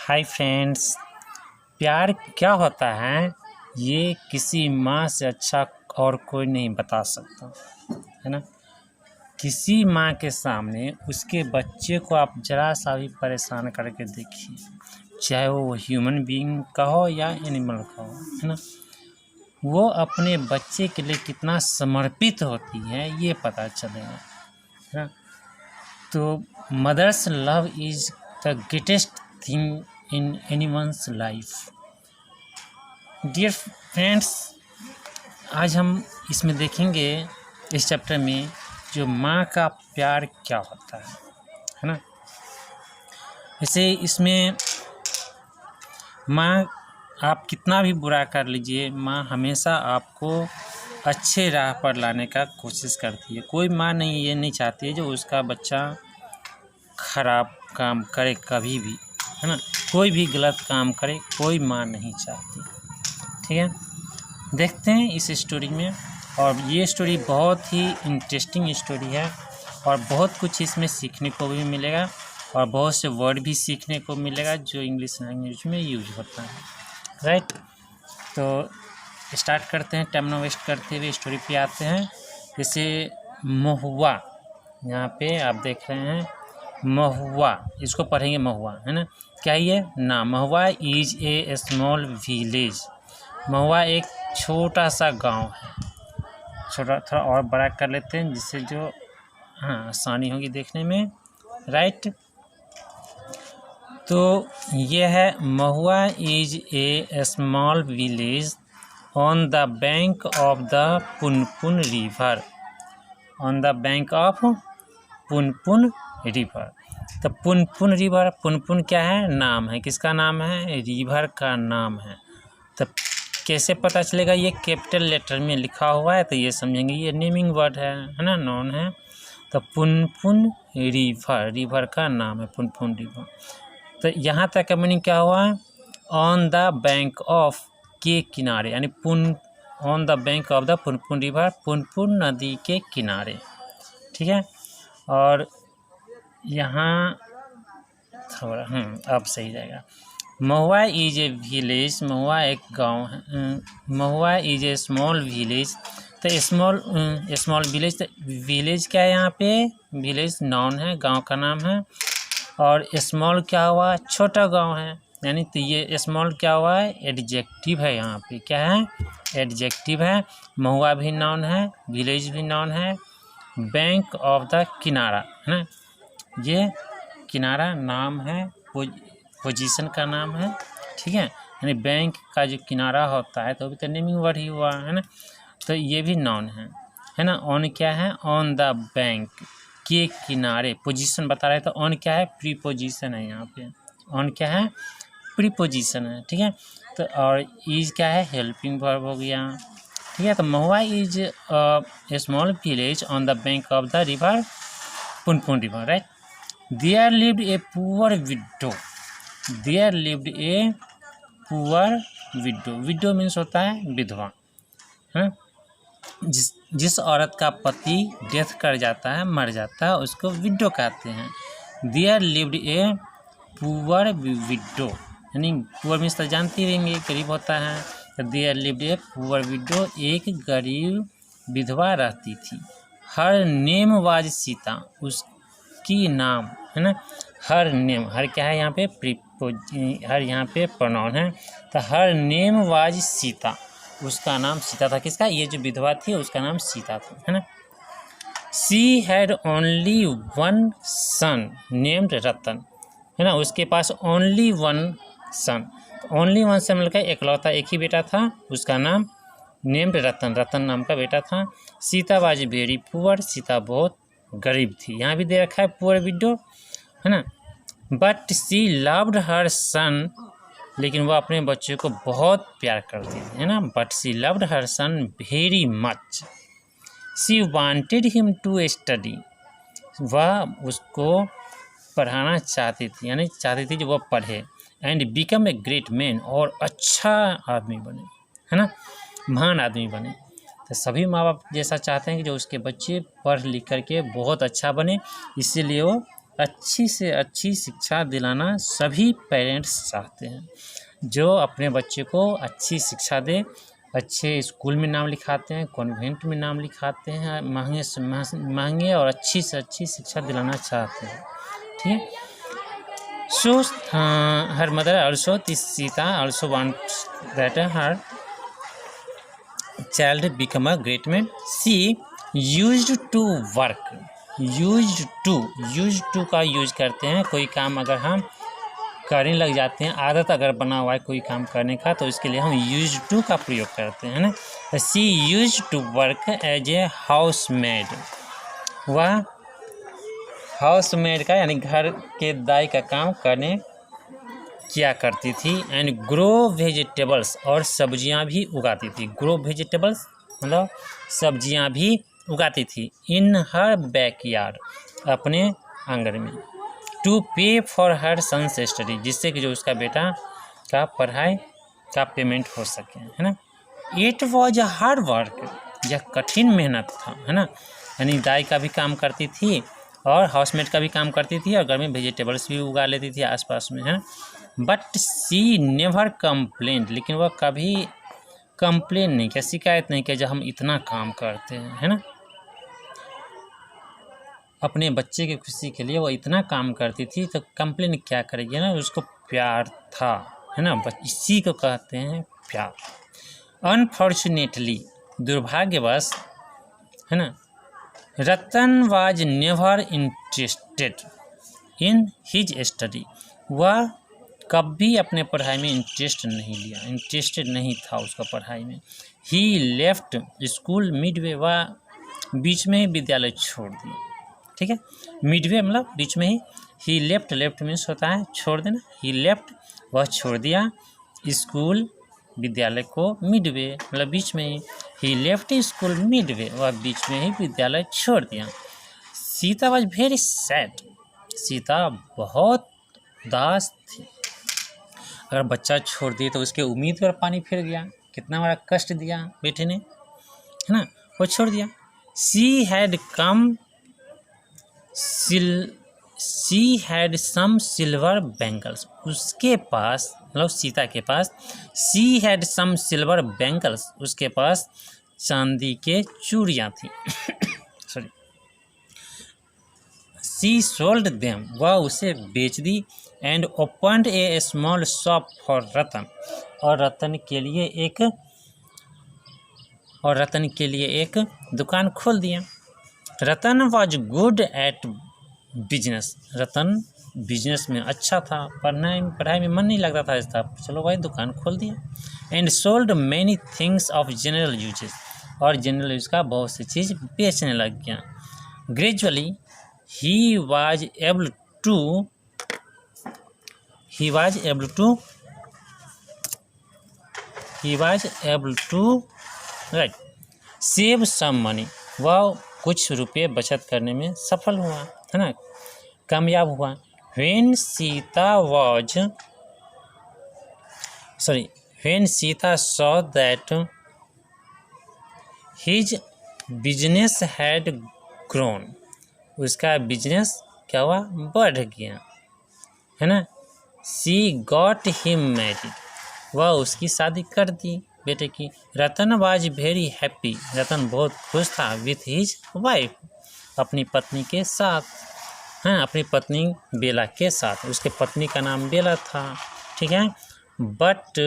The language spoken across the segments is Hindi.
हाय फ्रेंड्स, प्यार क्या होता है ये किसी माँ से अच्छा और कोई नहीं बता सकता, है ना। किसी माँ के सामने उसके बच्चे को आप ज़रा सा भी परेशान करके देखिए, चाहे वो ह्यूमन बीइंग का हो या एनिमल का हो, है ना। वो अपने बच्चे के लिए कितना समर्पित होती है ये पता चलेगा, है ना। तो mother's love is the greatest thing in anyone's life. Dear friends, आज हम इसमें देखेंगे इस चैप्टर में जो माँ का प्यार क्या होता है ना। जैसे इसमें माँ आप कितना भी बुरा कर लीजिए, माँ हमेशा आपको अच्छे राह पर लाने का कोशिश करती है। कोई माँ नहीं ये नहीं चाहती है जो उसका बच्चा खराब काम करे कभी भी, है ना। कोई भी गलत काम करे कोई माँ नहीं चाहती, ठीक है। देखते हैं इस स्टोरी में, और ये स्टोरी बहुत ही इंटरेस्टिंग स्टोरी है और बहुत कुछ इसमें सीखने को भी मिलेगा और बहुत से वर्ड भी सीखने को मिलेगा जो इंग्लिश लैंग्वेज में यूज होता है, राइट। तो स्टार्ट करते हैं, टाइम न वेस्ट करते हुए स्टोरी पे आते हैं। जैसे महुआ, यहाँ पे आप देख रहे हैं महुआ, इसको पढ़ेंगे महुआ, है ना। क्या ये ना, महुआ इज ए स्मॉल विलेज। महुआ एक छोटा सा गांव है। छोटा थोड़ा और बड़ा कर लेते हैं जिससे जो आसानी होगी देखने में, राइट। तो ये है Mahua is a small village on the bank of the Punpun river. On the bank of Punpun river. तो पुनपुन रिवर, पुनपुन क्या है, नाम है, किसका नाम है, रिवर का नाम है। तो कैसे पता चलेगा, ये कैपिटल लेटर में लिखा हुआ है तो ये समझेंगे ये नेमिंग वर्ड है ना, नॉन है। तो पुनपुन रिवर, रिवर का नाम है पुनपुन रिवर। तो यहाँ तक का मीनिंग क्या हुआ, ऑन द बैंक ऑफ के किनारे, यानी पुन on the bank of the Punpun river, Punpun नदी के किनारे, ठीक है। और यहाँ थोड़ा अब सही रहेगा। महुआ इज ए विलेज, महुआ एक गांव है। Mahua is a small village. तो स्मॉल विलेज, तो विलेज क्या है यहाँ पे, विलेज नाउन है, गांव का नाम है। और स्मॉल क्या हुआ, छोटा गांव है, यानी तो ये स्मॉल क्या हुआ है, एडजेक्टिव है। यहाँ पे क्या है, एडजेक्टिव है। महुआ भी नाउन है, विलेज भी नाउन है, बैंक ऑफ द किनारा, है ना, ये किनारा नाम है, पोजीशन का नाम है, ठीक है। यानी बैंक का जो किनारा होता है तो अभी तो नेमिंग वर्ड ही हुआ है ना, तो ये भी नाउन है ना। ऑन क्या है, ऑन द बैंक के किनारे, पोजीशन बता रहे तो ऑन क्या है, प्रीपोजिशन है। यहाँ पे ऑन क्या है, प्रीपोजिशन है, ठीक है। तो और इज क्या है, हेल्पिंग वर्ब हो गया, ठीक है। तो Mahua is a small village on the bank of the river Punpun river, right. There lived a poor widow. There lived a poor widow. Widow means होता है विधवा, है। जिस औरत का पति डेथ कर जाता है, मर जाता है, उसको विडो कहते हैं। There lived a poor widow, यानी पुअर मीन्स तो जानती रहेंगे गरीब होता है। तो there lived a poor widow, एक गरीब विधवा रहती थी। हर नेम वाज सीता, उसकी नाम, है ना। हर नेम, हर क्या है यहाँ पे, हर यहाँ पे प्रोनाउन है। तो हर नेम वाज सीता, उसका नाम सीता था। किसका, ये जो विधवा थी उसका नाम सीता था, है ना। She had only one son named Ratan, है ना, उसके पास only one son. Only one son मतलब एकलौता एक ही बेटा था, उसका नाम नेम्ड रतन, रतन नाम का बेटा था। Sita was very poor, Sita बहुत गरीब थी। यहाँ भी दे रखा है पुअर विडो, है ना। बट सी लव्ड हर सन, लेकिन वह अपने बच्चे को बहुत प्यार करती थी, है ना। But she loved her son very much. She wanted him to study, वह उसको पढ़ाना चाहती थी, यानी चाहती थी जो वह पढ़े। And become a great man, और अच्छा आदमी बने, है ना, महान आदमी बने। तो सभी माँ बाप जैसा चाहते हैं कि जो उसके बच्चे पढ़ लिख करके बहुत अच्छा बने, इसीलिए वो अच्छी से अच्छी शिक्षा दिलाना सभी पेरेंट्स चाहते हैं। जो अपने बच्चे को अच्छी शिक्षा दे, अच्छे स्कूल में नाम लिखाते हैं, कॉन्वेंट में नाम लिखाते हैं, महंगे से महंगे और अच्छी से अच्छी शिक्षा दिलाना चाहते हैं। ठीक है। So her mother also, this Sita also wants that her child become a great man. She used to work. used to का यूज करते हैं कोई काम अगर हम करने लग जाते हैं, आदत अगर बना हुआ है कोई काम करने का, तो इसके लिए हम यूज टू का प्रयोग करते हैं ना। She used to work as a housemaid. वह हाउस मेड का यानी घर के दाई का काम करने किया करती थी। एंड ग्रो वेजिटेबल्स, और सब्जियां भी उगाती थी। ग्रो वेजिटेबल्स मतलब सब्जियां भी उगाती थी। इन हर बैकयार्ड, अपने आंगन में। टू पे फॉर हर सन्स स्टडी, जिससे कि जो उसका बेटा का पढ़ाई का पेमेंट हो सके, है ना। It was a hard work, यह कठिन मेहनत था, है ना। यानी दाई का भी काम करती थी और हाउसमेट का भी काम करती थी और घर में वेजिटेबल्स भी उगा लेती थी आसपास में, है ना। बट सी नेवर कंप्लेन, लेकिन वह कभी कंप्लेन नहीं किया, शिकायत नहीं किया जब हम इतना काम करते हैं, है ना। अपने बच्चे की खुशी के लिए वो इतना काम करती थी, तो कंप्लेन क्या करेगी ना, उसको प्यार था, है ना। इसी को कहते हैं प्यार। अनफॉर्चुनेटली, दुर्भाग्यवश, है ना, Ratan was never interested in his study. वह कभी अपने पढ़ाई में इंटरेस्टेड नहीं था उसका पढ़ाई में। ही लेफ्ट स्कूल मिडवे, वह बीच में ही विद्यालय छोड़ दिया। ठीक है, मिडवे मतलब बीच में ही लेफ्ट मीन्स होता है छोड़ देना। ही लेफ्ट, वह छोड़ दिया स्कूल विद्यालय को, मिडवे मतलब बीच में ही लेफ्ट स्कूल मिडवे, वह बीच में ही विद्यालय छोड़ दिया। Sita was very sad, Sita बहुत उदास थी। अगर बच्चा छोड़ दिए तो उसके उम्मीद पर पानी फिर गया, कितना बड़ा कष्ट दिया बेटे ने, है ना, वो छोड़ दिया। She had some silver bangles, उसके पास मतलब सीता के पास, she had some silver bangles, उसके पास चांदी के चूड़ियाँ थी। सॉरी, सी सोल्ड देम, वह उसे बेच दी। And opened a small shop for Ratan, और रतन के लिए एक दुकान खोल दिया। Ratan was good at business, Ratan business में अच्छा था, पढ़ाई में मन नहीं लगता था इसका, चलो भाई दुकान खोल दिया। And sold many things of general uses, और जनरल यूज का बहुत सी चीज़ बेचने लग गया। Gradually he was able to right save some money, वह कुछ रुपये बचत करने में सफल हुआ, है ना, कामयाब हुआ। when Sita saw that his business had grown, उसका बिजनेस क्या हुआ, बढ़ गया, है ना। सी गॉट हिम मैरिड, वह उसकी शादी कर दी बेटे की। रतन वाज वेरी हैप्पी, रतन बहुत खुश था विथ हिज वाइफ, अपनी पत्नी के साथ, हैं, अपनी पत्नी बेला के साथ। उसके पत्नी का नाम बेला था, ठीक है। But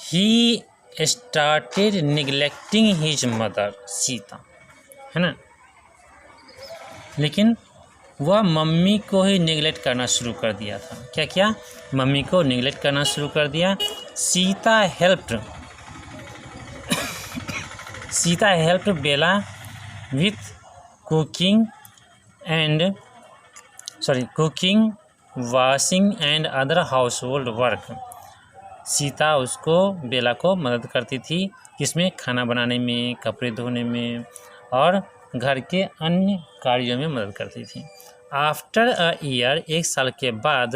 he started neglecting his mother Sita, है ना, लेकिन वह मम्मी को ही निगलेक्ट करना शुरू कर दिया था। क्या किया, मम्मी को निगलेक्ट करना शुरू कर दिया। Sita helped Bela with cooking, washing and other household work. Sita उसको बेला को मदद करती थी, किसमें, खाना बनाने में, कपड़े धोने में और घर के अन्य कार्यों में मदद करती थी। आफ्टर अ ईयर, एक साल के बाद,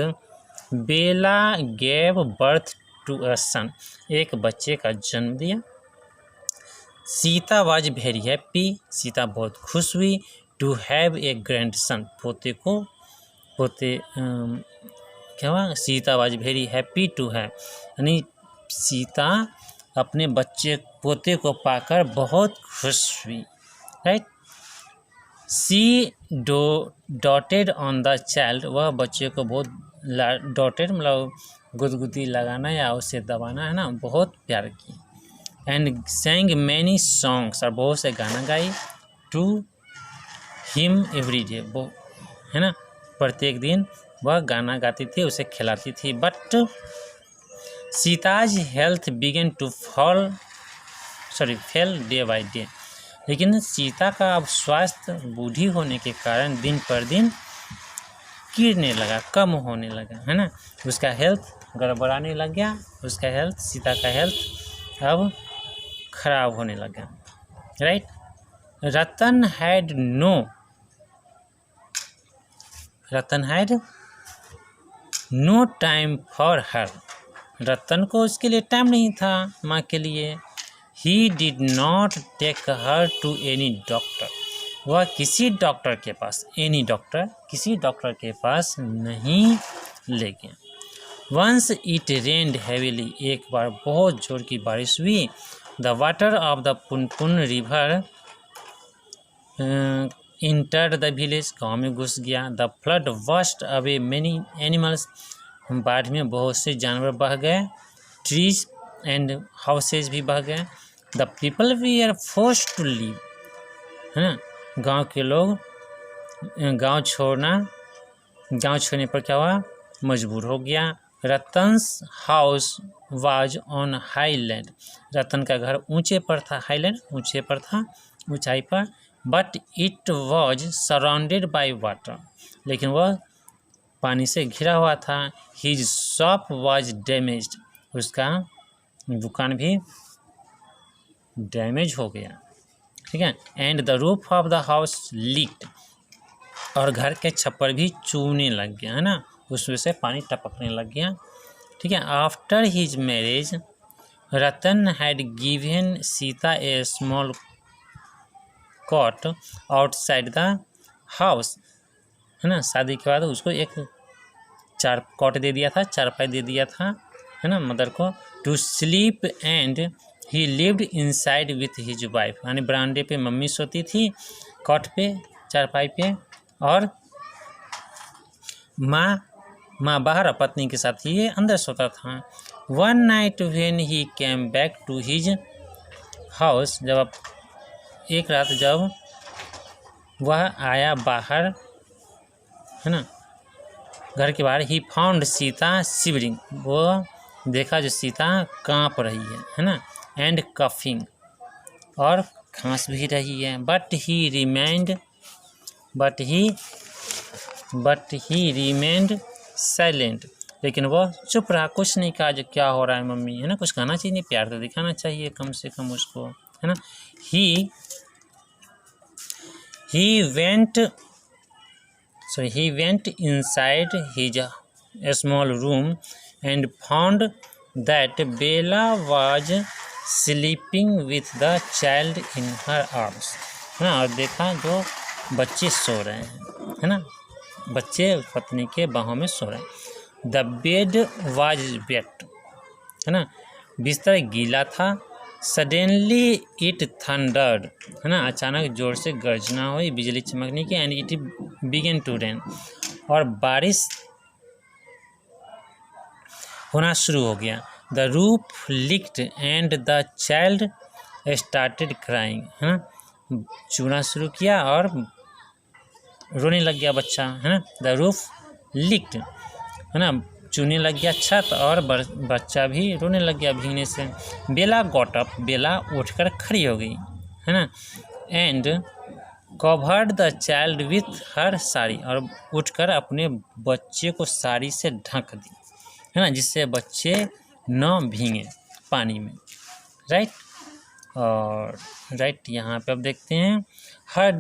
बेला गेव बर्थ टू अ सन, एक बच्चे का जन्म दिया। Sita was very happy, Sita बहुत खुश हुई। टू हैव ए ग्रैंडसन, पोते क्या हुआ, Sita was very happy to have, यानी सीता अपने पोते को पाकर बहुत खुश हुई, right. She doted on the child, वह बच्चे को बहुत डॉटेड मतलब गुदगुदी लगाना या उसे दबाना है ना, बहुत प्यार की। एंड सेंग मैनी सॉन्ग्स, और बहुत से गाना गाई। टू हिम एवरी डे, वो है ना, प्रत्येक दिन वह गाना गाती थी, उसे खिलाती थी। But Sita's health began to fail day by day, लेकिन सीता का अब स्वास्थ्य बूढ़ी होने के कारण दिन पर दिन गिरने लगा, कम होने लगा, है ना, उसका हेल्थ गड़बड़ाने लग गया, उसका हेल्थ, सीता का हेल्थ अब खराब होने लगा, right. Ratan had no time for her, Ratan को उसके लिए टाइम नहीं था माँ के लिए। He did not take her to any doctor, वह किसी डॉक्टर के पास, किसी डॉक्टर के पास नहीं ले गया। वंस इट रेन्ड हैवीली, एक बार बहुत जोर की बारिश हुई। The water of the Punpun river entered the village, गाँव में घुस गया। The flood washed away many animals, बाढ़ में बहुत से जानवर बह गए। ट्रीज एंड हाउसेज भी बह गए। The people were forced to leave, है ना, गांव के लोग गांव छोड़ने पर क्या हुआ, मजबूर हो गया। रतन्स हाउस वाज ऑन हाईलैंड, रतन का घर ऊंचे पर था, हाईलैंड ऊंचे पर था, ऊंचाई पर। But it was surrounded by water, लेकिन वह पानी से घिरा हुआ था। हिज शॉप वाज डैमेज्ड, उसका दुकान भी डैमेज हो गया, ठीक है। And the roof of the house leaked, और घर के छप्पर भी चूने लग गया, है ना, उसमें से पानी टपकने लग गया, ठीक है। After his marriage Ratan had given Sita a small cot outside the house, है ना, शादी के बाद उसको एक कॉट दे दिया था, चारपाई दे दिया था, है ना, मदर को। To sleep and he lived inside with his wife, यानी बरामदे पे मम्मी सोती थी, कॉट पे, चारपाई पे, और माँ बाहर पत्नी के साथ ये अंदर सोता था। One night when he came back to his house, जब एक रात जब वह आया बाहर, है ना, घर के बाहर, ही फाउंड सीता शिवरिंग, वो देखा जो सीता कांप रही है ना, एंड कफिंग, और खांस भी रही है। बट ही रिमेंड साइलेंट, लेकिन वह चुप रहा, कुछ नहीं कहा जो क्या हो रहा है मम्मी, है ना, कुछ कहना चाहिए, प्यार तो दिखाना चाहिए कम से कम उसको, है ना। ही went inside his small room and found that Bella was sleeping with the child in her arms, है ना, और देखा जो बच्चे सो रहे हैं, है ना, बच्चे पत्नी के बाहों में सो रहे हैं। द बेड वाज वेट, है ना, बिस्तर गीला था। सडनली इट थंडर्ड, है ना, अचानक जोर से गर्जना हुई, बिजली चमकने की। And it began to rain, और बारिश होना शुरू हो गया। The roof leaked and the child started crying, है ना, चूना शुरू किया और रोने लग गया बच्चा, है ना। द रूफ लीक्ड, है ना, चूने लग गया छत, और बच्चा भी रोने लग गया भीगने से। बेला गॉट अप, बेला उठकर खड़ी हो गई, है ना, and covered the child with her sari, और उठकर अपने बच्चे को साड़ी से ढक दी, है ना, जिससे बच्चे न भीगे पानी में, राइट। और राइट यहाँ पे अब देखते हैं, हर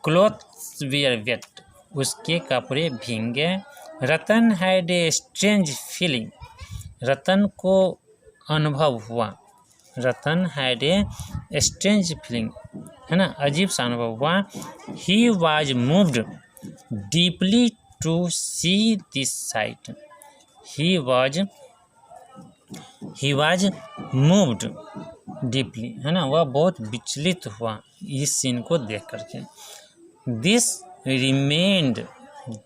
क्लॉथ्स वेयर वेट, उसके कपड़े भीग गए। Ratan had a strange feeling, रतन को अनुभव हुआ, Ratan had a strange feeling, है ना, अजीब सा अनुभव हुआ। He was moved deeply to see this sight, he was moved deeply, है ना, वह बहुत विचलित हुआ इस सीन को देख करके।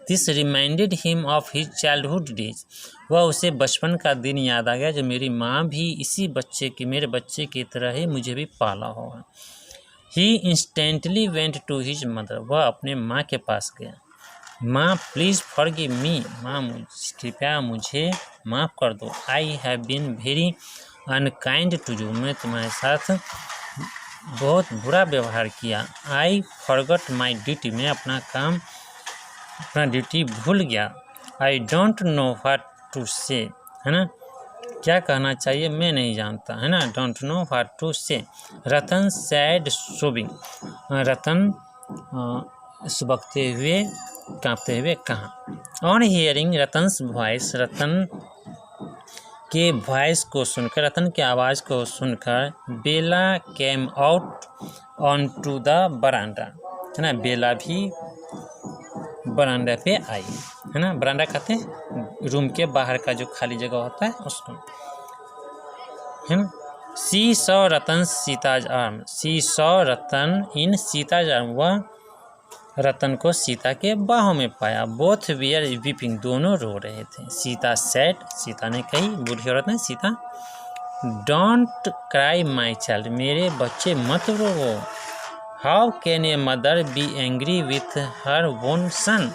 This reminded him of his childhood days, वह उसे बचपन का दिन याद आ गया जब मेरी माँ भी इसी मेरे बच्चे की तरह ही मुझे भी पाला होगा। He instantly went to his mother, वह अपने माँ के पास गया। माँ प्लीज़ फॉरगिव मी, माँ कृपया मुझे माफ़ कर दो। I have been very unkind to you, मैं तुम्हारे साथ बहुत बुरा व्यवहार किया। आई फॉरगॉट माई ड्यूटी, मैं अपना ड्यूटी भूल गया। I don't know what to say, है ना, क्या कहना चाहिए मैं नहीं जानता, है ना, डोंट नो व्हाट टू से। रतन सैड सोबिंग, रतन सुबकते हुए कांपते हुए कहा। On hearing Ratan's voice, Ratan के वॉइस को सुनकर, रतन की आवाज़ को सुनकर, Bela came out on to the veranda, है ना, बेला भी बरांडा पे आई, है ना, बरांडा कहते हैं रूम के बाहर का जो खाली जगह होता है उसको, है ना। सी सॉ रतन सीताज आर्म, सी सॉ रतन इन सीताज आर्म, वह रतन को सीता के बाहों में पाया। बोथ वीयर वीपिंग, दोनों रो रहे थे। सीता सेड, सीता ने कही, बूढ़ी औरत ने, Sita, don't cry my child, मेरे बच्चे मत रो। How can a mother be angry with her own son,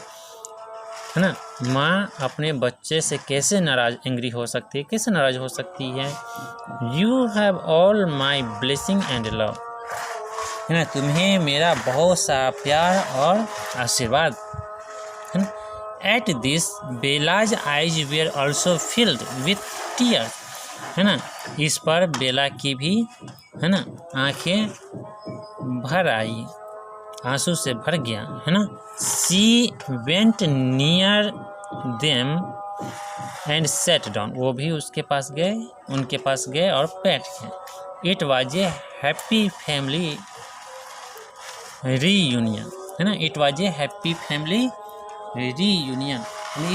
है ना, माँ अपने बच्चे से कैसे एंग्री हो सकती है, कैसे नाराज हो सकती है। You have all my blessing and love, है ना, तुम्हें मेरा बहुत सा प्यार और आशीर्वाद, है ना। At this Bela's eyes were also filled with tears, है ना, इस पर बेला की भी, है ना, आंखें भर आई, आंसू से भर गया, है ना। She went near them and sat down, वो भी उनके पास गए और बैठ गए। It was a happy family reunion, है ना, it was a happy family reunion,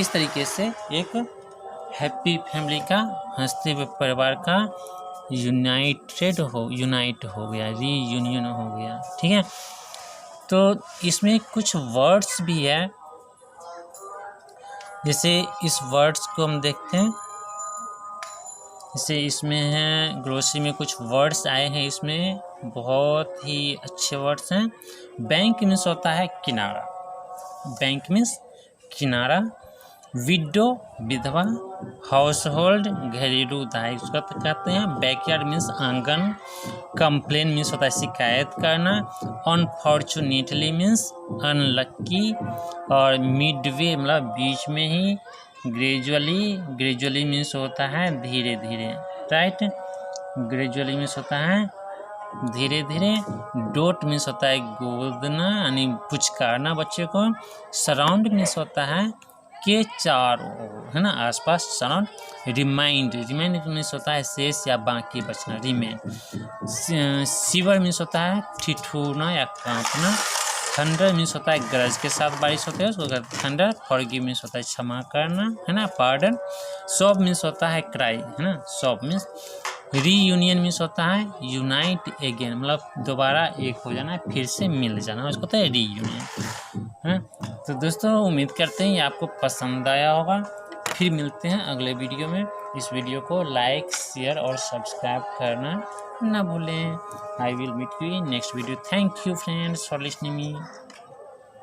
इस तरीके से एक हैप्पी फैमिली का, हंसते हुए परिवार का यूनाइट हो गया, रीयूनियन हो गया, ठीक है। तो इसमें कुछ वर्ड्स भी है, जैसे इस वर्ड्स को हम देखते हैं, जैसे इसमें है ग्रोसरी में कुछ वर्ड्स आए हैं, इसमें बहुत ही अच्छे वर्ड्स हैं। बैंक मीन्स होता है किनारा, बैंक मीन्स किनारा। विडो विधवा, हाउस होल्ड घरेलू दायित्व उसका कहते हैं। बैकयार्ड मीन्स आंगन। कंप्लेन मीन्स होता है शिकायत करना। Unfortunately means unlucky. और मिडवे मतलब बीच में ही। ग्रेजुअली मीन्स होता है धीरे धीरे, राइट। ग्रेजुअली मीन्स होता है धीरे धीरे। डोट मीन्स होता है गोदना यानी पुचकारना बच्चे को। सराउंड मीन्स होता है के चारों, है ना, आसपास सराउंड। रिमाइंड मीन्स होता है शेष या बाकी बचना, रिमेन। सीवर मीन्स होता है ठिठुरना या कांपना। थंडर मीन्स होता है गरज के साथ बारिश होती है उसको कहते हैं थंडर। फॉरगिव मीन्स होता है क्षमा करना, है ना, पार्डन। सॉब मीन्स होता है क्राई, है ना, सॉब मीन्स। रीयूनियन मीन्स होता है यूनाइट अगेन, मतलब दोबारा एक हो जाना, फिर से मिल जाना, उसको होता है रीयूनियन, है। तो दोस्तों उम्मीद करते हैं ये आपको पसंद आया होगा। फिर मिलते हैं अगले वीडियो में। इस वीडियो को लाइक, शेयर और सब्सक्राइब करना ना भूलें। I will meet you in next video. Thank you friends for listening me.